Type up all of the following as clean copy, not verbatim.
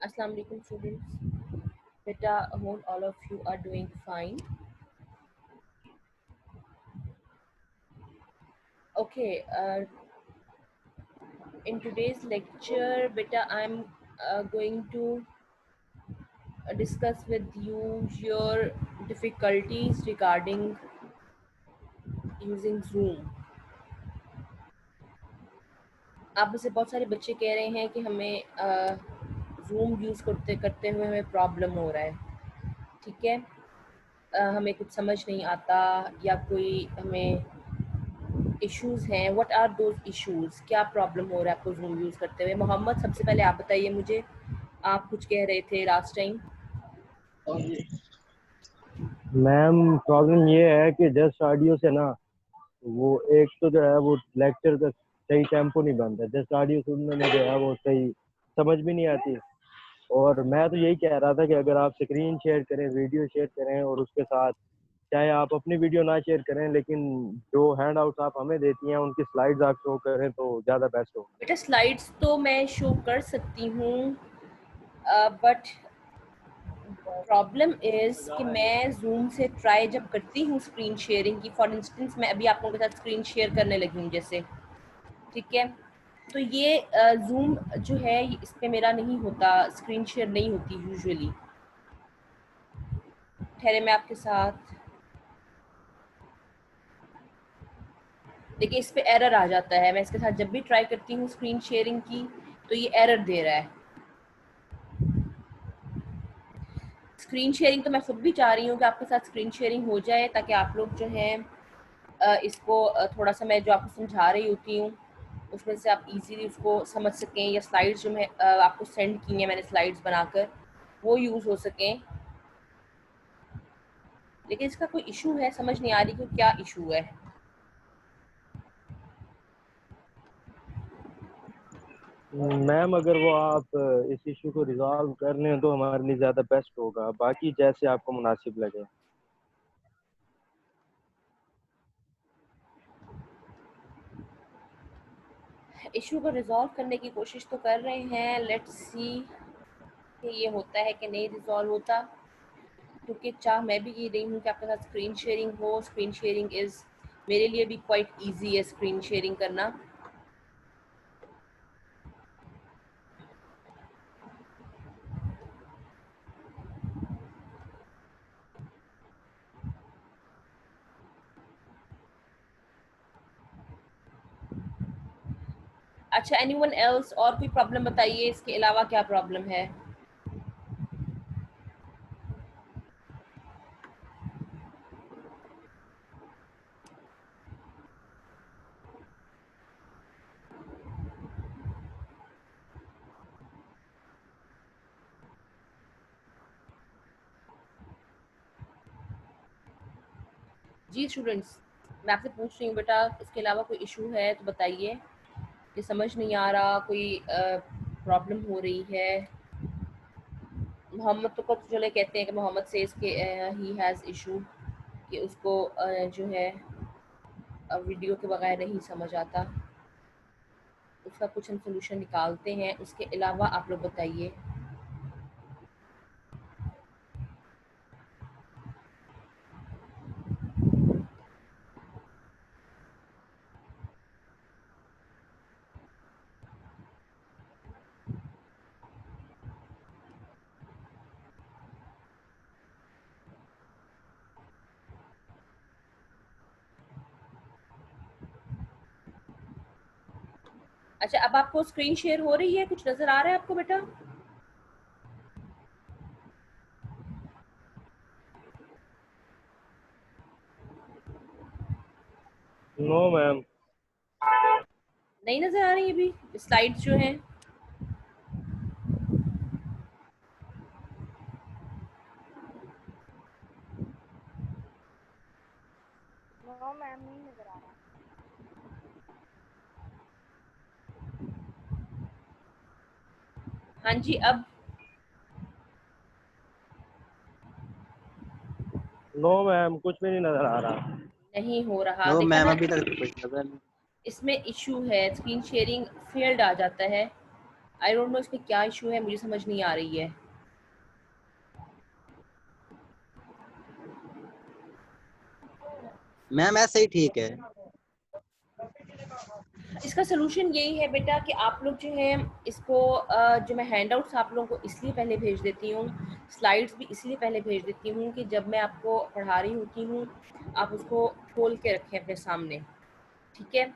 Assalamu alaikum students. Beta, I hope all of you are doing fine. Okay, in today's lecture, beta, I'm going to discuss with you your difficulties regarding using Zoom. आप में से बहुत सारे बच्चे कह रहे हैं कि हमें Zoom यूज़ करते करते हुए हमें प्रॉब्लम हो रहा है, ठीक है। हमें कुछ समझ नहीं आता या कोई हमें इश्यूज़ हैं। What are those issues? क्या प्रॉब्लम हो रहा है आपको Zoom यूज़ करते हुए? मोहम्मद, सबसे पहले आप बताइए मुझे, आप कुछ कह रहे थे लास्ट टाइम। मैम प्रॉब्लम ये है कि जस्ट ऑडियो से ना वो एक तो जो है वो लेक्चर का सही टेम्पो नहीं बनता। जस्ट ऑडियो सुनने में जो है वो सही समझ भी नहीं आती। और मैं तो यही कह रहा था कि अगर आप स्क्रीन शेयर करें, वीडियो शेयर करें और उसके साथ चाहे आप अपनी वीडियो ना शेयर करें लेकिन जो हैंड आउट्स आप हमें देती हैं उनकी स्लाइड्स आप शो करें तो ज़्यादा बेस्ट होगा। बेटा, स्लाइड्स तो मैं शो कर सकती हूँ, बट प्रॉब्लम इज़ कि मैं Zoom से ट्राई जब करती हूँ स्क्रीन शेयरिंग की, फॉर इंस्टेंस मैं अभी आप लोगों के साथ स्क्रीन शेयर करने लगी हूँ जैसे, ठीक है। तो ये Zoom जो है इस पे मेरा नहीं होता, स्क्रीन शेयर नहीं होती यूजुअली। ठहरे मैं आपके साथ, देखिए इस पे एरर आ जाता है। मैं इसके साथ जब भी ट्राई करती हूँ स्क्रीन शेयरिंग की तो ये एरर दे रहा है। स्क्रीन शेयरिंग तो मैं खुद भी चाह रही हूँ कि आपके साथ स्क्रीन शेयरिंग हो जाए ताकि आप लोग जो हैं इसको थोड़ा सा मैं जो आपको समझा रही होती हूँ उसमें से आप इजीली उसको समझ सकें, या स्लाइड्स जो मैं आपको सेंड की हैं मैंने स्लाइड्स बनाकर, वो यूज़ हो सकें। लेकिन इसका कोई इशू है, समझ नहीं आ रही कि क्या इशू है। मैम अगर वो आप इस इशू को रिजॉल्व कर लें तो हमारे लिए ज़्यादा बेस्ट होगा, बाकी जैसे आपको मुनासिब लगे। इशू को रिजॉल्व करने की कोशिश तो कर रहे हैं, लेट्स सी कि ये होता है कि नहीं रिजॉल्व होता, क्योंकि चाह मैं भी ये रही हूँ कि आपके साथ स्क्रीन शेयरिंग हो। स्क्रीन शेयरिंग इज़ मेरे लिए भी क्वाइट इजी है स्क्रीन शेयरिंग करना। अच्छा, एनीवन एल्स? और कोई प्रॉब्लम बताइए, इसके अलावा क्या प्रॉब्लम है? जी स्टूडेंट्स, मैं आपसे पूछ रही हूँ बेटा, इसके अलावा कोई इशू है तो बताइए कि समझ नहीं आ रहा, कोई प्रॉब्लम हो रही है। मोहम्मद तो कब चले कहते हैं कि मोहम्मद से इसके ही हैज़ इशू कि उसको जो है वीडियो के बगैर नहीं समझ आता। उसका कुछ हम सोल्यूशन निकालते हैं। उसके अलावा आप लोग बताइए। अच्छा, अब आपको स्क्रीन शेयर हो रही है? कुछ नज़र आ रहा है आपको बेटा? No ma'am. नहीं नज़र आ रही अभी स्लाइड्स जो हैं? नो मैम, नहीं नजर आ रहा। हाँ जी, अब? नो मैम, कुछ भी नहीं नजर आ रहा। नहीं हो रहा, नो देखा मैम, ना, अभी तक तो कुछ नजर नहीं। इसमें इशू है, स्क्रीन शेयरिंग फेल्ड आ जाता है। आई डोंट नो इसमें क्या इशू है, मुझे समझ नहीं आ रही है। मैम ऐसे ही ठीक है। इसका सोल्यूशन यही है बेटा कि आप लोग जो है इसको जो मैं हैंडआउट्स आप लोगों को इसलिए पहले भेज देती हूँ, स्लाइड्स भी इसलिए पहले भेज देती हूँ कि जब मैं आपको पढ़ा रही होती हूँ आप उसको खोल के रखें अपने सामने, ठीक है।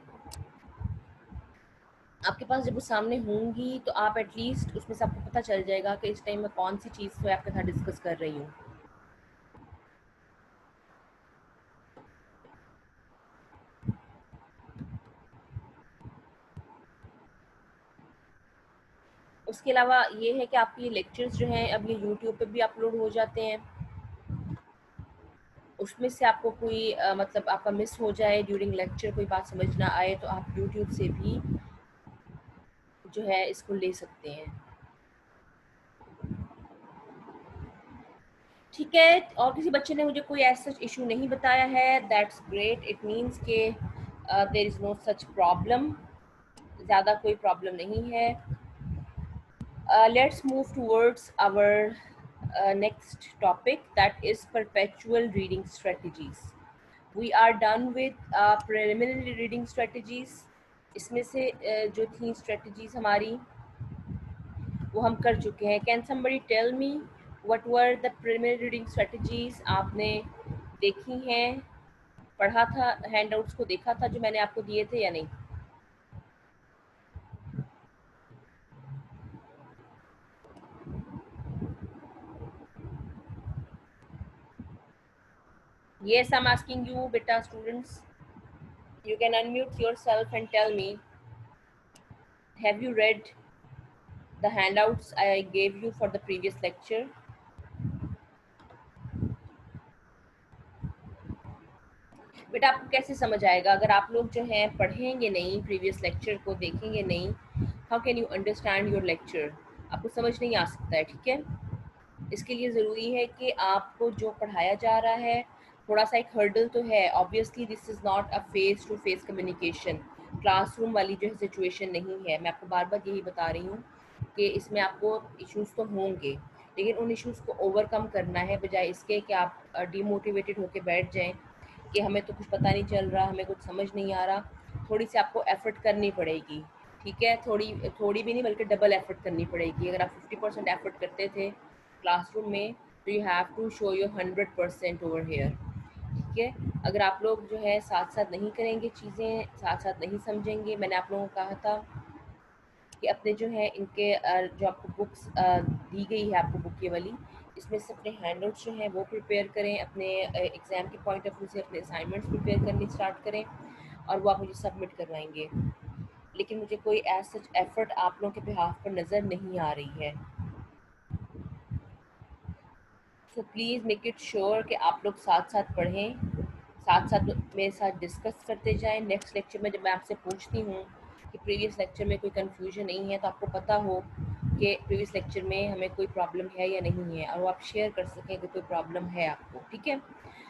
आपके पास जब वो सामने होंगी तो आप एटलीस्ट उसमें से आपको पता चल जाएगा कि इस टाइम में कौन सी चीज़ को आपके साथ डिस्कस कर रही हूँ। उसके अलावा ये है कि आपके ये लेक्चर्स जो हैं अब ये यूट्यूब पे भी अपलोड हो जाते हैं। उसमें से आपको कोई मतलब आपका मिस हो जाए ड्यूरिंग लेक्चर, कोई बात समझ ना आए, तो आप यूट्यूब से भी जो है इसको ले सकते हैं, ठीक है। और किसी बच्चे ने मुझे कोई ऐसा इशू नहीं बताया है, दैट्स ग्रेट, इट मीन्स के there is no such problem, ज़्यादा कोई प्रॉब्लम नहीं है। Let's move towards our next topic, that is perpetual reading strategies. We are done with preliminary reading strategies. इसमें से जो थी strategies हमारी वो हम कर चुके हैं। Can somebody tell me what were the preliminary reading strategies? आपने देखी हैं, पढ़ा था, हैंडआउट्स को देखा था जो मैंने आपको दिए थे या नहीं? Yes, I'm asking you, beta students. You can unmute yourself and tell me, have you read the handouts I gave you for the previous lecture? बेटा आपको कैसे समझ आएगा अगर आप लोग जो हैं पढ़ेंगे नहीं, प्रीवियस लेक्चर को देखेंगे नहीं? How can you understand your lecture? आपको समझ नहीं आ सकता है, ठीक है। इसके लिए ज़रूरी है कि आपको जो पढ़ाया जा रहा है, थोड़ा सा एक हर्डल तो है, obviously this is not a face to face communication, classroom वाली जो है सिचुएशन नहीं है। मैं आपको बार बार यही बता रही हूँ कि इसमें आपको इश्यूज़ तो होंगे, लेकिन उन इश्यूज़ को ओवरकम करना है, बजाय इसके कि आप डीमोटिवेटेड होकर बैठ जाएं कि हमें तो कुछ पता नहीं चल रहा, हमें कुछ समझ नहीं आ रहा। थोड़ी सी आपको एफर्ट करनी पड़ेगी, ठीक है। थोड़ी थोड़ी भी नहीं बल्कि डबल एफर्ट करनी पड़ेगी। अगर आप 50% एफर्ट करते थे क्लासरूम में तो you have to show your 100% over here, ठीक है। अगर आप लोग जो है साथ साथ नहीं करेंगे चीज़ें, साथ साथ नहीं समझेंगे, मैंने आप लोगों को कहा था कि अपने जो है इनके जो आपको बुक्स दी गई है आपको बुक ये वाली, इसमें से अपने हैंडआउट्स जो हैं वो प्रिपेयर करें, अपने एग्ज़ाम के पॉइंट ऑफ व्यू से अपने असाइनमेंट्स प्रिपेयर करनी स्टार्ट करें और वो आप मुझे सबमिट करवाएंगे। लेकिन मुझे कोई एज सच एफर्ट आप लोगों के बिहाफ पर नज़र नहीं आ रही है। So please make it sure कि आप लोग साथ साथ पढ़ें, साथ साथ मेरे साथ डिस्कस करते जाएं। नेक्स्ट लेक्चर में जब मैं आपसे पूछती हूँ कि प्रीवियस लेक्चर में कोई कंफ्यूजन नहीं है, तो आपको पता हो कि प्रीवियस लेक्चर में हमें कोई प्रॉब्लम है या नहीं है, और वो आप शेयर कर सकें कि कोई प्रॉब्लम है आपको, ठीक है।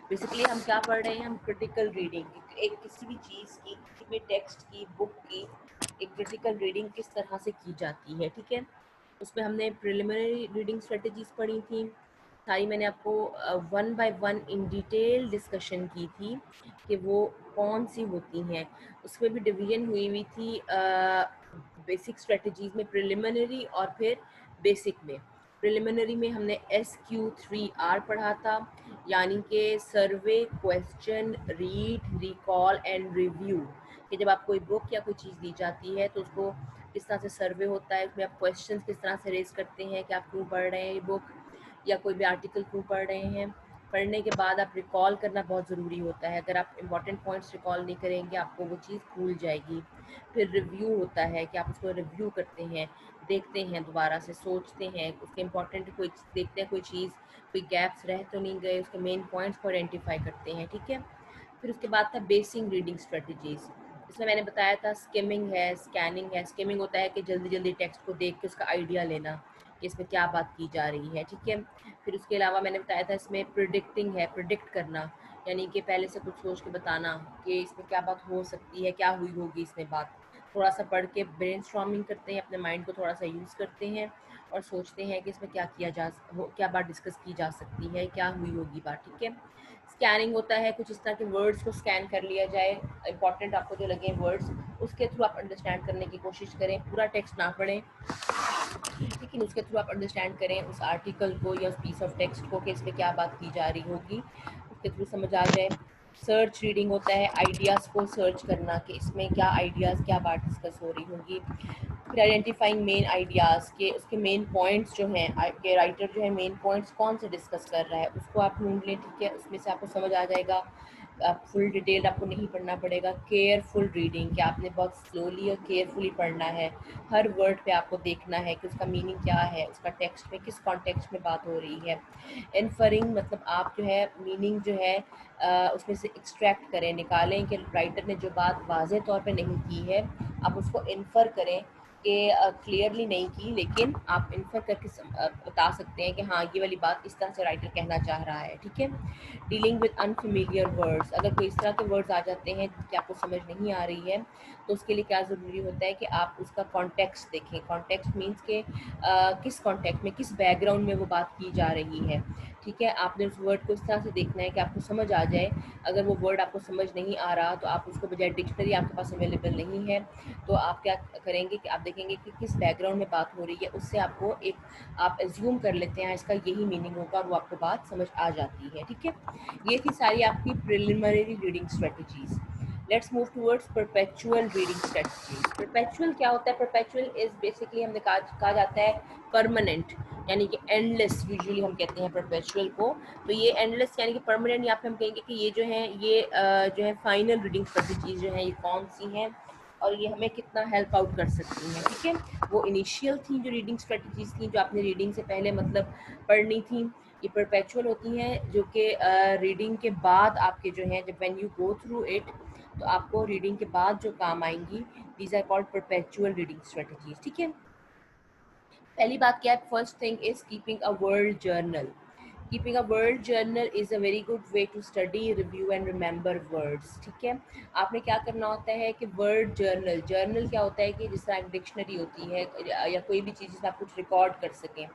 बेसिकली हम क्या पढ़ रहे हैं, हम क्रिटिकल रीडिंग, एक किसी भी चीज़ की, किसी भी टेक्स्ट की, बुक की एक क्रिटिकल रीडिंग किस तरह से की जाती है, ठीक है। उसमें हमने प्रिलिमिनरी रीडिंग स्ट्रेटजीज पढ़ी थी सारी, मैंने आपको one by one in detail discussion की थी कि वो कौन सी होती हैं। उसमें भी डिवीजन हुई थी बेसिक स्ट्रेटजीज में, प्रिलिमिनरी और फिर बेसिक में। प्रिलिमिनरी में हमने SQ3R पढ़ा था, यानी कि survey, question, read, recall and review. कि जब आप कोई बुक या कोई चीज़ दी जाती है तो उसको किस तरह से सर्वे होता है, उसमें आप क्वेश्चन किस तरह से रेज करते हैं कि आप क्यों पढ़ रहे हैं ये बुक या कोई भी आर्टिकल क्यों पढ़ रहे हैं। पढ़ने के बाद आप रिकॉल करना बहुत ज़रूरी होता है, अगर आप इंपॉर्टेंट पॉइंट्स रिकॉल नहीं करेंगे आपको वो चीज़ भूल जाएगी। फिर रिव्यू होता है कि आप उसको रिव्यू करते हैं, देखते हैं, दोबारा से सोचते हैं, उसके इंपॉर्टेंट कोई देखते हैं कोई चीज़, कोई गैप्स रह तो नहीं गए, उसके मेन पॉइंट्स को आइडेंटिफाई करते हैं, ठीक है। फिर उसके बाद था बेसिक रीडिंग स्ट्रेटजीज़। इसमें मैंने बताया था स्किमिंग है, स्कैनिंग है। स्किमिंग होता है कि जल्दी जल्दी टेक्स्ट को देख के उसका आइडिया लेना कि इसमें क्या बात की जा रही है, ठीक है। फिर उसके अलावा मैंने बताया था इसमें प्रिडिक्टिंग है, प्रिडिक्ट करना, यानी कि पहले से कुछ सोच के बताना कि इसमें क्या बात हो सकती है, क्या हुई होगी इसमें बात, थोड़ा सा पढ़ के ब्रेनस्टॉर्मिंग करते हैं, अपने माइंड को थोड़ा सा यूज़ करते हैं और सोचते हैं कि इसमें क्या किया क्या बात डिस्कस की जा सकती है, क्या हुई होगी बात, ठीक है। स्कैनिंग होता है, कुछ इस तरह के वर्ड्स को स्कैन कर लिया जाए, इंपॉर्टेंट आपको जो लगे वर्ड्स, उसके थ्रू आप अंडरस्टैंड करने की कोशिश करें, पूरा टेक्स्ट ना पढ़ें, लेकिन उसके थ्रू आप अंडरस्टैंड करें उस आर्टिकल को या उस पीस ऑफ टेक्स्ट को कि इस पर क्या बात की जा रही होगी, उसके थ्रू समझ आ जाए। सर्च रीडिंग होता है, आइडियाज़ को सर्च करना कि इसमें क्या आइडियाज़, क्या बात डिस्कस हो रही होगी। फिर आइडेंटिफाइंग मेन आइडियाज़ के उसके मेन पॉइंट्स जो हैं, के राइटर जो है मेन पॉइंट्स कौन से डिस्कस कर रहा है उसको आप ढूंढ लें, ठीक है, उसमें से आपको समझ आ जाएगा। आप फुल डिटेल आपको नहीं पढ़ना पड़ेगा। केयरफुल रीडिंग, कि आपने बहुत स्लोली और केयरफुली पढ़ना है, हर वर्ड पे आपको देखना है कि उसका मीनिंग क्या है, उसका टेक्स्ट में किस कॉन्टेक्स्ट में बात हो रही है। इन्फरिंग मतलब आप जो है मीनिंग जो है उसमें से एक्सट्रैक्ट करें, निकालें कि राइटर ने जो बात वाज़े तौर पे नहीं की है आप उसको इन्फर करें कि क्लियरली नहीं की, लेकिन आप इन्फर करके बता सकते हैं कि हाँ ये वाली बात इस तरह से राइटर कहना चाह रहा है, ठीक है। डीलिंग विद अनफेमिलियर वर्ड्स, अगर कोई इस तरह के वर्ड्स आ जाते हैं कि आपको समझ नहीं आ रही है तो उसके लिए क्या ज़रूरी होता है कि आप उसका कॉन्टेक्स्ट देखें। कॉन्टेक्स्ट मीन्स के किस कॉन्टेक्स्ट में, किस बैकग्राउंड में वो बात की जा रही है, ठीक है। आपने उस वर्ड को इस तरह से देखना है कि आपको समझ आ जाए। अगर वो वर्ड आपको समझ नहीं आ रहा तो आप उसको, बजाय डिक्शनरी आपके पास अवेलेबल नहीं है, तो आप क्या करेंगे कि आप देखेंगे कि किस बैकग्राउंड में बात हो रही है, उससे आपको एक आप एज्यूम कर लेते हैं इसका यही मीनिंग होगा और वो आपको बात समझ आ जाती है, ठीक है। ये थी सारी आपकी preliminary reading strategies. Let's move towards perpetual reading strategies. Perpetual क्या होता है? परपेचुअल इज बेसिकली हमने कहा जाता है परमानेंट, यानी कि एंडलेस, यूजुअली हम कहते हैं परपेचुअल को। तो ये एंडलेस यानी कि परमानेंट, या फिर हम कहेंगे कि ये जो है ये जो है फाइनल रीडिंग स्ट्रेटजीज जो हैं ये कौन सी हैं और ये हमें कितना हेल्प आउट कर सकती हैं, ठीक है। वो इनिशियल थी जो रीडिंग स्ट्रेटजीज थी, जो आपने रीडिंग से पहले मतलब पढ़नी थी, ये परपेचुअल होती हैं, जो कि रीडिंग के बाद आपके जो हैं, जब when you go through it तो आपको रीडिंग के बाद जो काम आएंगी, these are called perpetual reading strategies, ठीक है। पहली बात क्या है? First thing is keeping a word journal. Keeping a word journal is a very good way to study, review and remember words, ठीक है। आपने क्या करना होता है कि वर्ड जर्नल, जर्नल क्या होता है कि जिस तरह एक डिक्शनरी होती है या कोई भी चीज़ जिससे आप कुछ रिकॉर्ड कर सकें,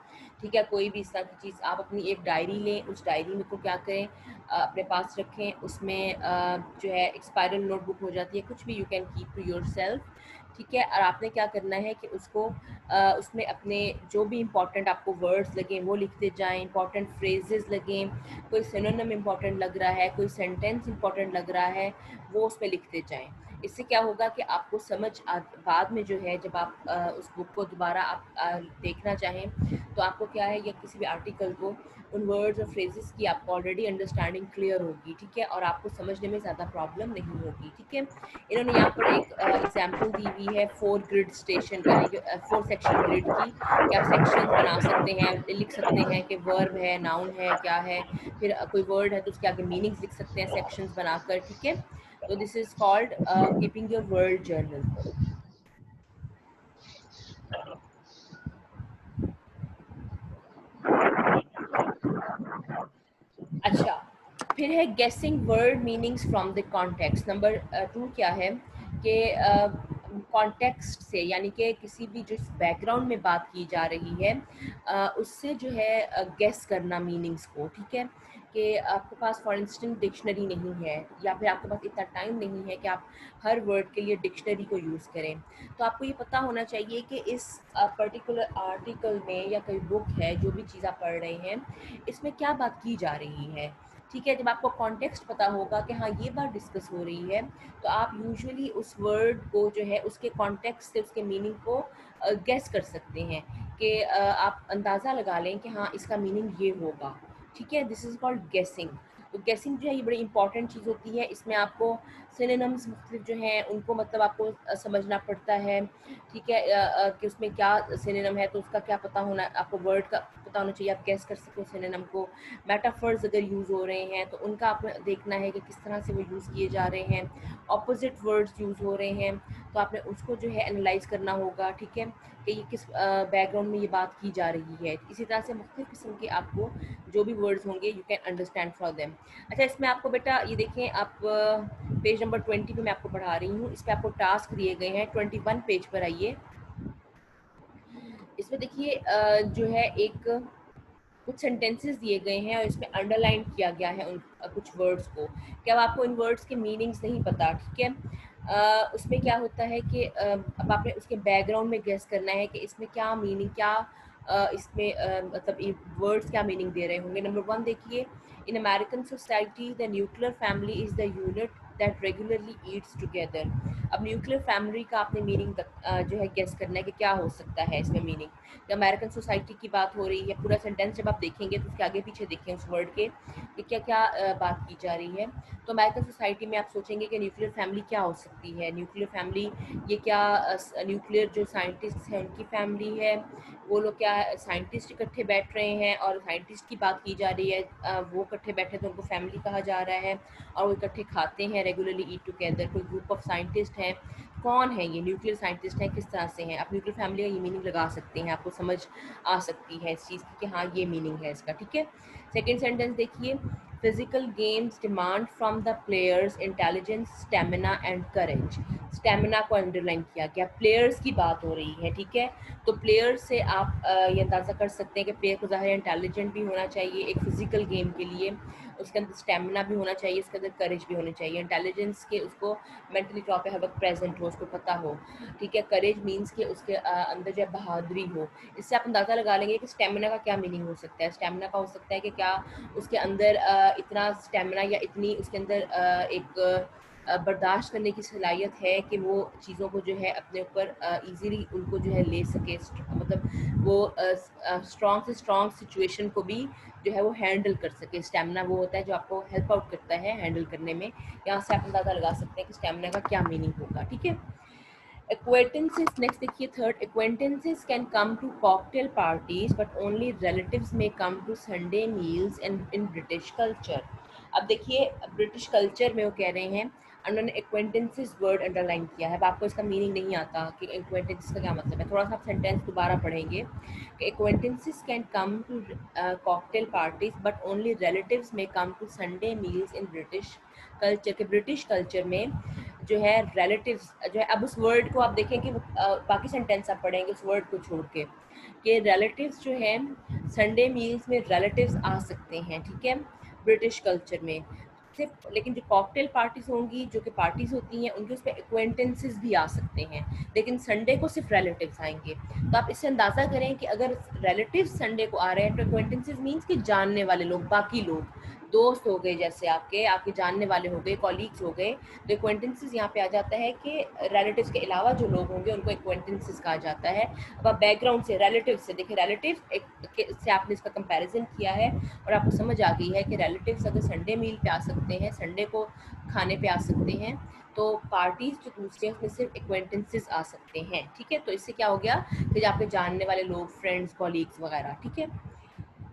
ठीक है। कोई भी इस तरह की चीज़, आप अपनी एक डायरी लें, उस डायरी में को क्या करें, अपने पास रखें, उसमें जो है एक स्पायरल नोटबुक हो जाती है, कुछ भी you can keep to yourself, ठीक है। और आपने क्या करना है कि उसको उसमें अपने जो भी इंपॉर्टेंट आपको वर्ड्स लगें वो लिखते जाएं, इंपॉर्टेंट फ्रेजेस लगें, कोई सिनोनिम इंपॉर्टेंट लग रहा है, कोई सेंटेंस इंपॉर्टेंट लग रहा है, वो उसमें लिखते जाएं। इससे क्या होगा कि आपको बाद में जो है जब आप उस बुक को दोबारा आप देखना चाहें तो आपको क्या है, या किसी भी आर्टिकल को, उन वर्ड्स और फ्रेजेस की आपको ऑलरेडी अंडरस्टैंडिंग क्लियर होगी, ठीक है, और आपको समझने में ज़्यादा प्रॉब्लम नहीं होगी, ठीक है। इन्होंने यहाँ पर एक एग्जाम्पल दी हुई है 4 ग्रिड स्टेशन यानी कि 4 सेक्शन ग्रिड की, कि आप सेक्शंस बना सकते हैं, लिख सकते हैं कि वर्ब है, नाउन है, क्या है, फिर कोई वर्ड है तो उसके आगे मीनिंग्स लिख सकते हैं सेक्शंस बनाकर, ठीक है। तो this is called keeping your word journal. अच्छा, फिर है गेसिंग word meanings from the context. Number 2 क्या है कि कॉन्टेक्स्ट से, यानी कि किसी भी जिस बैकग्राउंड में बात की जा रही है उससे जो है गेस करना मीनिंग्स को, ठीक है। कि आपके पास फॉर इंस्टेंस डिक्शनरी नहीं है, या फिर आपके पास इतना टाइम नहीं है कि आप हर वर्ड के लिए डिक्शनरी को यूज़ करें, तो आपको ये पता होना चाहिए कि इस पर्टिकुलर आर्टिकल में या कोई बुक है, जो भी चीज़ आप पढ़ रहे हैं, इसमें क्या बात की जा रही है, ठीक है। जब आपको कॉन्टेक्स्ट पता होगा कि हाँ ये बात डिस्कस हो रही है, तो आप यूजुअली उस वर्ड को जो है उसके कॉन्टेक्स्ट से उसके मीनिंग को गेस कर सकते हैं, कि आप अंदाज़ा लगा लें कि हाँ इसका मीनिंग ये होगा, ठीक है। दिस इज़ कॉल्ड गेसिंग। तो गेसिंग जो है ये बड़ी इंपॉर्टेंट चीज़ होती है। इसमें आपको सिनोनिम्स मुख्तलिफ जो हैं उनको मतलब आपको समझना पड़ता है, ठीक है, कि उसमें क्या सिनोनिम है तो उसका क्या पता होना, आपको वर्ड का पता होना चाहिए, आप गेस कर सको सिनोनिम को। मेटाफर्स अगर यूज़ हो रहे हैं तो उनका आपने देखना है कि किस तरह से वो यूज़ किए जा रहे हैं। ऑपोजिट वर्ड्स यूज़ हो रहे हैं तो आपने उसको जो है एनालाइज करना होगा, ठीक है, कि ये किस बैकग्राउंड में ये बात की जा रही है। इसी तरह से मुख्तलिफ़ किस्म के आपको जो भी वर्ड्स होंगे you can understand from them. अच्छा, इसमें आपको बेटा ये देखें, आप पेज नंबर 20 पे मैं आपको पढ़ा रही हूँ, इस पर आपको टास्क दिए गए हैं। 21 पेज पर आइए। इसमें देखिए जो है एक कुछ सेंटेंसेस दिए गए हैं और इसमें अंडरलाइन किया गया है उन कुछ वर्ड्स को। क्या अब आपको इन वर्ड्स के मीनिंग्स नहीं पता, ठीक है, उसमें क्या होता है कि अब आपने उसके बैकग्राउंड में गेस करना है कि इसमें क्या मीनिंग, क्या इसमें मतलब ये वर्ड्स क्या मीनिंग दे रहे होंगे। नंबर 1 देखिए, in American society the nuclear family is the unit that regularly eats together. अब न्यूक्लियर फैमिली का आपने मीनिंग जो है गेस करना है कि क्या हो सकता है इसमें मीनिंग। अमेरिकन सोसाइटी की बात हो रही है, पूरा सेंटेंस जब आप देखेंगे तो उसके आगे पीछे देखें उस वर्ड के कि क्या क्या बात की जा रही है। तो अमेरिकन सोसाइटी में आप सोचेंगे कि न्यूक्लियर फैमिली क्या हो सकती है। न्यूक्लियर फैमिली ये क्या न्यूक्लियर जो साइंटिस्ट हैं उनकी फैमिली है, वो लोग क्या साइंटिस्ट इकट्ठे बैठ रहे हैं और साइंटिस्ट की बात की जा रही है, वो इकट्ठे बैठे तो उनको फैमिली कहा जा रहा है और वो इकट्ठे खाते हैं, रेगुलरली ईट टुगेदर। कोई ग्रुप ऑफ साइंटिस्ट हैं, कौन है ये न्यूक्लियर साइंटिस्ट हैं, किस तरह से हैं। आप न्यूक्लियर फैमिली का ये मीनिंग लगा सकते हैं, आपको समझ आ सकती है इस चीज़ की कि हाँ ये मीनिंग है इसका, ठीक है। सेकेंड सेंटेंस देखिए, physical games demand from the players intelligence, stamina and courage. Stamina को अंडरलाइन किया गया, प्लेयर्स की बात हो रही है, ठीक है। तो प्लेयर्स से आप ये अंदाज़ा कर सकते हैं कि प्लेयर को ज़ाहिर इंटेलिजेंट भी होना चाहिए एक फ़िज़िकल गेम के लिए, उसके अंदर स्टेमिना भी होना चाहिए, उसके अंदर करेज भी होनी चाहिए। इंटेलिजेंस के उसको मेंटली तौर पे हर वक्त प्रेजेंट हो, उसको पता हो, ठीक है। करेज मीन्स कि उसके अंदर जो है बहादुरी हो। इससे आप अंदाज़ा लगा लेंगे कि स्टेमिना का क्या मीनिंग हो सकता है। स्टेमिना का हो सकता है कि क्या उसके अंदर इतना स्टेमिना या इतनी उसके अंदर एक बर्दाश्त करने की सलाहियत है कि वो चीज़ों को जो है अपने ऊपर ईज़िली उनको जो है ले सके, मतलब वो स्ट्रॉन्ग से स्ट्रॉन्ग सिचुएशन को भी जो है वो हैंडल कर सके। स्टेमिना वो होता है जो आपको हेल्प आउट करता है हैंडल करने में। यहाँ से आप अंदाज़ा लगा सकते हैं कि स्टेमिना का क्या मीनिंग होगा, ठीक है। Acquaintances, next देखिए third, acquaintances can come to cocktail parties but only relatives may come to Sunday meals in British culture। अब देखिए ब्रिटिश कल्चर में वो कह रहे हैं, उन्होंने acquaintances वर्ड अंडरलाइन किया है। अब आपको इसका मीनिंग नहीं आता कि acquaintances का क्या मतलब है, थोड़ा सा आप सेंटेंस दोबारा पढ़ेंगे कि acquaintances can come to cocktail parties but only relatives may come to Sunday meals in British culture के ब्रिटिश कल्चर में जो है रिलेटिव्स जो है। अब उस वर्ड को आप देखें कि बाकी सेंटेंस आप पढ़ेंगे उस वर्ड को छोड़ के कि रिलेटिव्स जो है संडे मील्स में रिलेटिव्स आ सकते हैं, ठीक है, ब्रिटिश कल्चर में सिर्फ। लेकिन जो कॉकटेल पार्टीज होंगी, जो कि पार्टीज होती हैं, उनके उस पर एक्वेंटेंसेस भी आ सकते हैं, लेकिन संडे को सिर्फ रिलेटिव्स आएंगे। तो आप इससे अंदाज़ा करें कि अगर रिलेटिव्स संडे को आ रहे हैं तो एक्वेंटेंसेस मीन्स कि जानने वाले लोग, बाकी लोग, दोस्त हो गए, जैसे आपके जानने वाले हो गए, कॉलीग्स हो गए। तो एक्वेंटेंसेस यहाँ पे आ जाता है कि रिलेटिव्स के अलावा जो लोग होंगे उनको एक्वेंटेंसेस कहा जाता है। अब आप बैकग्राउंड से रिलेटिव से देखिए, रिलेटिव से आपने इसका कंपैरिजन किया है और आपको समझ आ गई है कि रिलेटिव्स अगर संडे मील पे आ सकते हैं, संडे को खाने पे आ सकते हैं, तो पार्टीज जो दूसरे हैं उसमें सिर्फ एक्वेंटेंसेस आ सकते हैं, ठीक है। तो इससे क्या हो गया कि जो आपके जानने वाले लोग, फ्रेंड्स, कॉलीग्स वगैरह, ठीक है।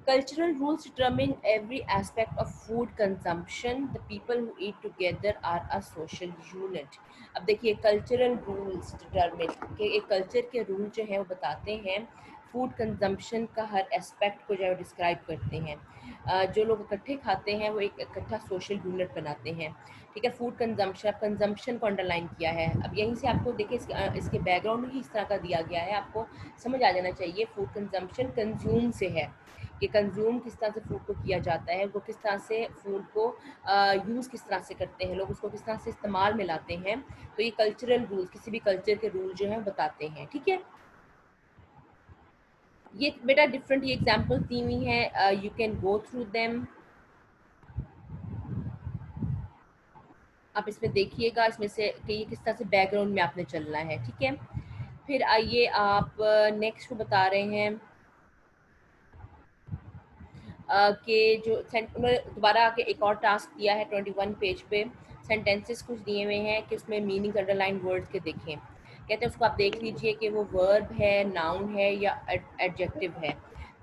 Cultural rules determine every aspect of food consumption. The people who eat together are a social unit. अब देखिए कल्चरल रूल्स डिटरमिन कि एक कल्चर के रूल जो है वो बताते हैं फूड कंजम्पशन का हर एस्पेक्ट को जो है डिस्क्राइब करते हैं। जो लोग इकट्ठे खाते हैं वो एक इकट्ठा सोशल यूनिट बनाते हैं, ठीक है। फूड कंजम्पशन, अब कंजम्पशन को अंडरलाइन किया है। अब यहीं से आपको देखिए इसके बैकग्राउंड ही इस तरह का दिया गया है, आपको समझ आ जाना चाहिए। फूड कंजम्पशन कंज्यूम से है कि कंज्यूम किस तरह से फूड को किया जाता है, वो किस तरह से फूड को यूज़ किस तरह से करते हैं लोग, उसको किस तरह से इस्तेमाल में लाते हैं। तो ये कल्चरल रूल्स, किसी भी कल्चर के रूल जो हैं बताते हैं, ठीक है। ये बेटा डिफरेंट ये एग्जांपल दी हुई हैं, you can go through them. आप इसमें देखिएगा इसमें से कि ये किस तरह से बैकग्राउंड में आपने चलना है, ठीक है। फिर आइए आप नेक्स्ट बता रहे हैं कि जो उन्होंने दोबारा आके एक और टास्क दिया है 21 पेज पे, सेंटेंसेस कुछ दिए हुए हैं कि उसमें मीनिंग अंडरलाइन वर्ड्स के देखें। कहते हैं उसको आप देख लीजिए कि वो वर्ब है, नाउन है या एडजेक्टिव है।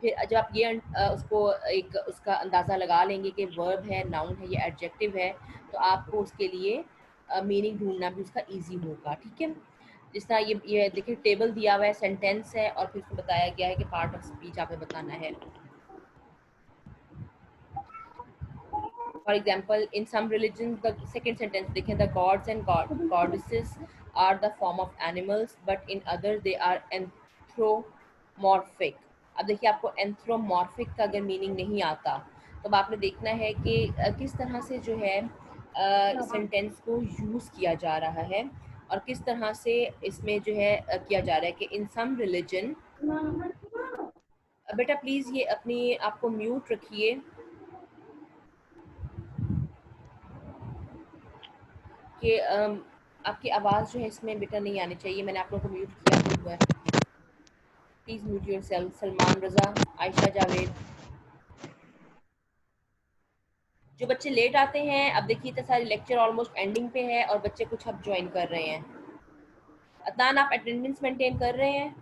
फिर जब आप ये उसको एक उसका अंदाज़ा लगा लेंगे कि वर्ब है, नाउन है या एडजेक्टिव है, तो आपको उसके लिए मीनिंग ढूंढना भी उसका ईजी होगा। ठीक है, जिस तरह ये देखिए टेबल दिया हुआ है, सेंटेंस है और फिर उसमें बताया गया है कि पार्ट ऑफ स्पीच आपने बताना है। For example in some religion, the second sentence देखें, the gods and goddesses are the form of animals but in other they are anthropomorphic. अब देखिए आपको एंथ्रोमॉर्फिक का अगर मीनिंग नहीं आता तो अब आपने देखना है कि किस तरह से जो है सेंटेंस को यूज़ किया जा रहा है और किस तरह से इसमें जो है किया जा रहा है कि इन सम रिलीजन। बेटा प्लीज़ ये अपनी आपको म्यूट रखिए कि आपकी आवाज़ जो है इसमें बेटा नहीं आनी चाहिए। मैंने आप लोगों को म्यूट किया भी हुआ है। Please mute yourself. Salman Raza, Ayesha Javed. जो बच्चे लेट आते हैं, अब देखिए इतने सारे लेक्चर ऑलमोस्ट एंडिंग पे है और बच्चे कुछ अब ज्वाइन कर रहे हैं। अदनान आप अटेंडेंस मेंटेन कर रहे हैं?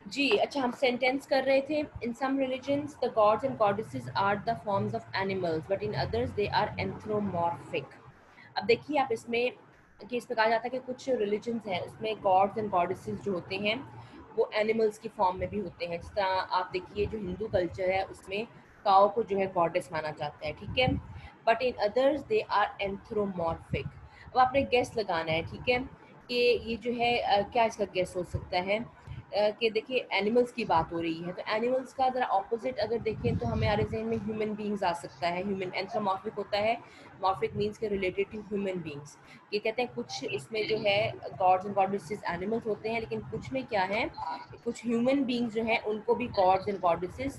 जी अच्छा, हम सेंटेंस कर रहे थे। In some religions the gods and goddesses are the forms of animals but in others they are anthropomorphic. अब देखिए आप इसमें कि इसमें कहा जाता है कि कुछ रिलीजन्स हैं उसमें गॉड्स एंड गॉडेसेस जो होते हैं वो एनिमल्स की फॉर्म में भी होते हैं। जिस तरह आप देखिए जो हिंदू कल्चर है उसमें काऊ को जो है गॉडेस माना जाता है। ठीक है, but in others they are anthropomorphic. अब आपने गेस लगाना है, ठीक है, कि ये जो है क्या इसका गेस हो सकता है कि देखिए एनिमल्स की बात हो रही है तो एनिमल्स का ज़रा ऑपोजिट अगर देखें तो हमारे जहन में ह्यूमन बींग्स आ सकता है। ह्यूमन एंथ्रोमॉर्फिक होता है, मॉर्फिक मीन्स के रिलेटेड टू ह्यूमन बींग्स। ये कहते हैं कुछ इसमें जो है गॉड्स एंड गॉडेसेस एनिमल्स होते हैं लेकिन कुछ में क्या है, कुछ ह्यूमन बींग्स जो हैं उनको भी गॉड्स एंड गॉडेसेस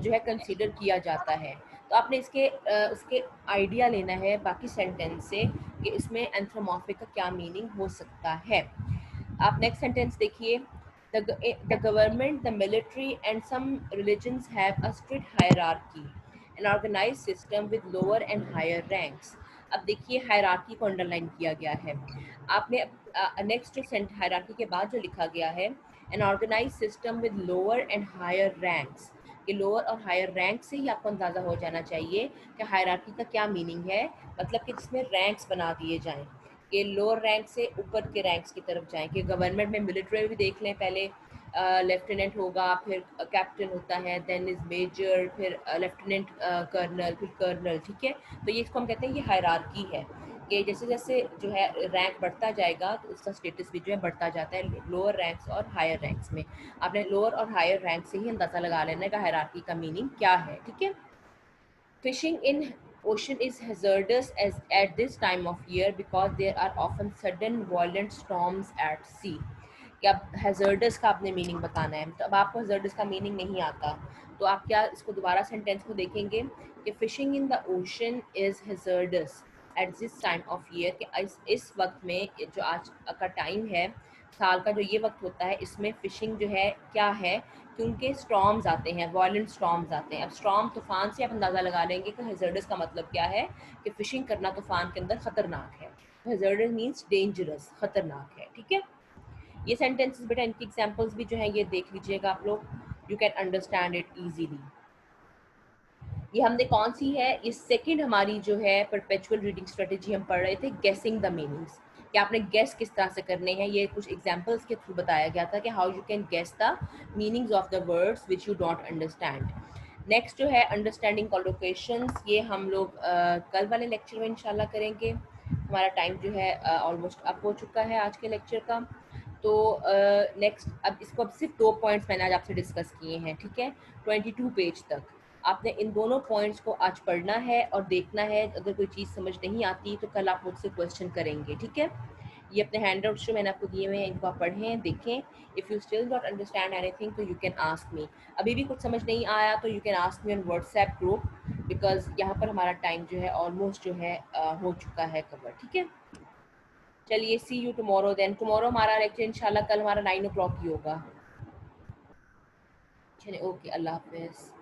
जो है कंसीडर किया जाता है। तो आपने इसके उसके आइडिया लेना है बाकी सेंटेंस से कि इसमें एंथ्रोमॉर्फिक का क्या मीनिंग हो सकता है। आप नेक्स्ट सेंटेंस देखिए। The government, the military, and some religions have a strict hierarchy, an organized system with lower and higher ranks. अब देखिए हायरार्की को अंडरलाइन किया गया है। आपने नेक्स्ट जो हायरार्की के बाद जो लिखा गया है, an organize system with lower and higher ranks, कि लोअर और हायर रैंक से ही आपको अंदाज़ा हो जाना चाहिए कि हायरार्की का क्या मीनिंग है। मतलब कि जिसमें रैंक्स बना दिए जाएं कि लोअर रैंक से ऊपर के रैंक्स की तरफ जाएं। कि गवर्नमेंट में मिलिट्री में भी देख लें, पहले लेफ्टिनेंट होगा, फिर कैप्टन होता है, देन इज़ मेजर, फिर लेफ्टिनेंट कर्नल, फिर कर्नल। ठीक है, तो ये इसको हम कहते हैं ये हायरार्की है कि जैसे जैसे जो है रैंक बढ़ता जाएगा तो उसका स्टेटस भी जो है बढ़ता जाता है लोअर रैंक्स और हायर रैंक्स में। आपने लोअर और हायर रैंक से ही अंदाज़ा लगा लेना है कि हायरार्की का मीनिंग क्या है। ठीक है, fishing in ocean is hazardous as at this time of year because there are often sudden violent storms at sea। कि अब हैजर्डस का आपने मीनिंग बताना है, तो अब आपको हैजर्डस का मीनिंग नहीं आता तो आप क्या इसको दोबारा सेंटेंस को देखेंगे कि fishing in the ocean is hazardous at this time of year, कि इस वक्त में जो आज का टाइम है, साल का जो ये वक्त होता है, इसमें फ़िशिंग जो है क्या है, क्योंकि स्टॉर्म्स आते हैं, वायलेंट स्टॉर्म्स आते हैं। अब स्टॉर्म तूफ़ान से आप अंदाज़ा लगा लेंगे कि हैजर्डस का मतलब क्या है, कि फ़िशिंग करना तूफ़ान के अंदर ख़तरनाक है। हैजर्डस मीन्स डेंजरस, ख़तरनाक है। ठीक है, ये सेंटेंसेस बेटा इनकी एग्जांपल्स भी जो है ये देख लीजिएगा आप लोग, you can understand it easily. ये हमने कौन सी है, ये सेकंड हमारी जो है परपेचुअल रीडिंग स्ट्रेटजी हम पढ़ रहे थे, गेसिंग द मीनिंग्स, कि आपने गेस किस तरह से करने हैं। ये कुछ एग्जांपल्स के थ्रू बताया गया था कि how you can guess the meanings of the words which you don't understand. Next जो है अंडरस्टैंडिंग कॉलोकेशंस, ये हम लोग कल वाले लेक्चर में इंशाल्लाह करेंगे। हमारा टाइम जो है ऑलमोस्ट अप हो चुका है आज के लेक्चर का। तो नेक्स्ट अब इसको अब सिर्फ 2 पॉइंट्स मैंने आज आपसे डिस्कस किए हैं। ठीक है, 22 पेज तक आपने इन दोनों पॉइंट्स को आज पढ़ना है और देखना है। अगर कोई चीज़ समझ नहीं आती तो कल आप मुझसे क्वेश्चन करेंगे। ठीक है, ये अपने हैंड आउट्स जो मैंने आपको दिए हुए हैं इनको आप पढ़ें, देखें। If you still not understand anything तो यू कैन आस्क मी। अभी भी कुछ समझ नहीं आया तो you can ask me on WhatsApp group, because यहाँ पर हमारा टाइम जो है ऑलमोस्ट जो है हो चुका है कवर। ठीक है, चलिए सी यू टुमारो देन। टुमारो हमारा लेक्चर इंशाल्लाह कल हमारा 9 o'clock ही होगा। चलिए ओके, अल्लाह हाफिज़।